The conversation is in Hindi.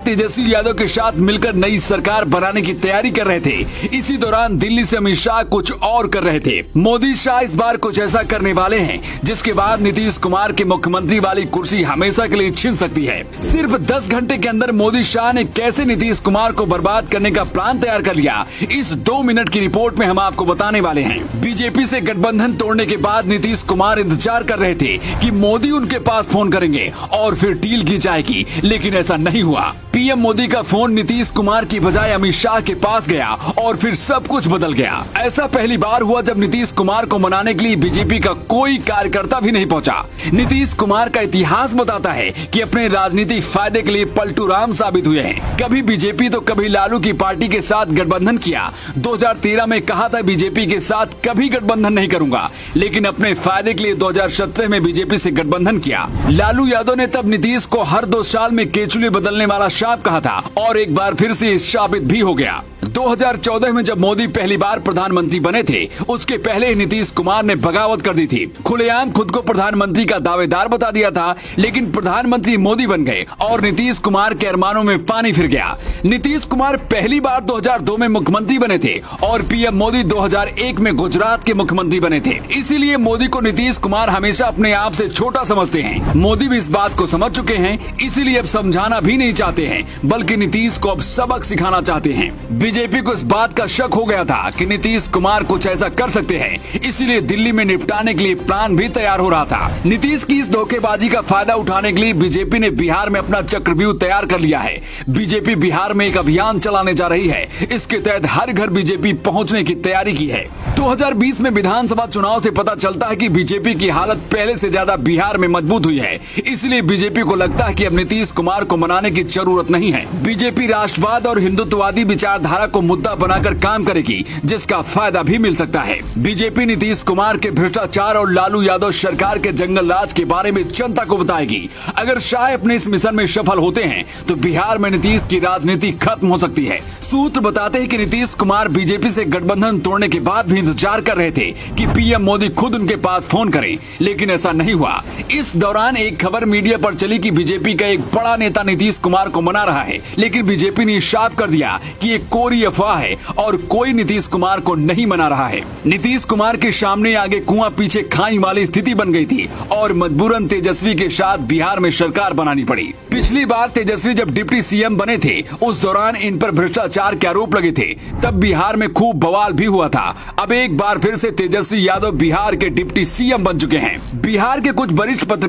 तेजस्वी यादव के साथ मिलकर नई सरकार बनाने की तैयारी कर रहे थे। इसी दौरान दिल्ली से अमित शाह कुछ और कर रहे थे। मोदी शाह इस बार कुछ ऐसा करने वाले हैं जिसके बाद नीतीश कुमार की मुख्यमंत्री वाली कुर्सी हमेशा के लिए छिन सकती है। सिर्फ 10 घंटे के अंदर मोदी शाह ने कैसे नीतीश कुमार को बर्बाद करने का प्लान तैयार कर लिया, इस 2 मिनट की रिपोर्ट में हम आपको बताने वाले हैं। बीजेपी से गठबंधन तोड़ने के बाद नीतीश कुमार इंतजार कर रहे थे कि मोदी उनके पास फोन करेंगे और फिर डील की जाएगी, लेकिन ऐसा नहीं हुआ। पीएम मोदी का फोन नीतीश कुमार की बजाय अमित शाह के पास गया और फिर सब कुछ बदल गया। ऐसा पहली बार हुआ जब नीतीश कुमार को मनाने के लिए बीजेपी का कोई कार्यकर्ता भी नहीं पहुंचा। नीतीश कुमार का इतिहास बताता है कि अपने राजनीतिक फायदे के लिए पलटू राम साबित हुए हैं। कभी बीजेपी तो कभी लालू की पार्टी के साथ गठबंधन किया। 2013 में कहा था बीजेपी के साथ कभी गठबंधन नहीं करूंगा, लेकिन अपने फायदे के लिए 2017 में बीजेपी से गठबंधन किया। लालू यादव ने तब नीतीश को हर 2 साल में केचुली बदलने वाला शाप कहा था और एक बार फिर से साबित भी हो गया। 2014 में जब मोदी पहली बार प्रधानमंत्री बने थे, उसके पहले ही नीतीश कुमार ने बगावत कर दी थी। खुलेआम खुद को प्रधानमंत्री का दावेदार बता दिया था, लेकिन प्रधानमंत्री मोदी बन गए और नीतीश कुमार के अरमानों में पानी फिर गया। नीतीश कुमार पहली बार 2002 में मुख्यमंत्री बने थे और पीएम मोदी 2001 में गुजरात के मुख्यमंत्री बने थे। इसीलिए मोदी को नीतीश कुमार हमेशा अपने आप से छोटा समझते हैं। मोदी भी इस बात को समझ चुके हैं, इसीलिए अब समझाना भी नहीं चाहते हैं, बल्कि नीतीश को अब सबक सिखाना चाहते हैं। बीजेपी को इस बात का शक हो गया था कि नीतीश कुमार कुछ ऐसा कर सकते हैं, इसीलिए दिल्ली में निपटाने के लिए प्लान भी तैयार हो रहा था। नीतीश की इस धोखेबाजी का फायदा उठाने के लिए बीजेपी ने बिहार में अपना चक्रव्यूह तैयार कर लिया है। बीजेपी बिहार में एक अभियान चलाने जा रही है। इसके तहत हर घर बीजेपी पहुंचने की तैयारी की है। 2020 में विधानसभा चुनाव से पता चलता है कि बीजेपी की हालत पहले से ज्यादा बिहार में मजबूत हुई है। इसलिए बीजेपी को लगता है कि अब नीतीश कुमार को मनाने की जरूरत नहीं है। बीजेपी राष्ट्रवाद और हिंदुत्ववादी विचारधारा को मुद्दा बनाकर काम करेगी, जिसका फायदा भी मिल सकता है। बीजेपी नीतीश कुमार के भ्रष्टाचार और लालू यादव सरकार के जंगल राज के बारे में जनता को बताएगी। अगर शाह अपने इस मिशन में सफल होते हैं तो बिहार में नीतीश की राजनीति खत्म हो सकती है। सूत्र बताते हैं कि नीतीश कुमार बीजेपी से गठबंधन तोड़ने के बाद भी इंतजार कर रहे थे कि पीएम मोदी खुद उनके पास फोन करें, लेकिन ऐसा नहीं हुआ। इस दौरान एक खबर मीडिया पर चली कि बीजेपी का एक बड़ा नेता नीतीश कुमार को मना रहा है, लेकिन बीजेपी ने साफ कर दिया कि ये कोरी अफवाह है और कोई नीतीश कुमार को नहीं मना रहा है। नीतीश कुमार के सामने आगे कुआं पीछे खाई वाली स्थिति बन गई थी और मजबूरन तेजस्वी के साथ बिहार में सरकार बनानी पड़ी। पिछली बार तेजस्वी जब डिप्टी सीएम बने थे, उस दौरान इन पर भ्रष्टाचार के आरोप लगे थे। तब बिहार में खूब बवाल भी हुआ था। अब एक बार फिर से तेजस्वी यादव बिहार के डिप्टी सीएम बन चुके हैं। बिहार के कुछ वरिष्ठ पत्रकार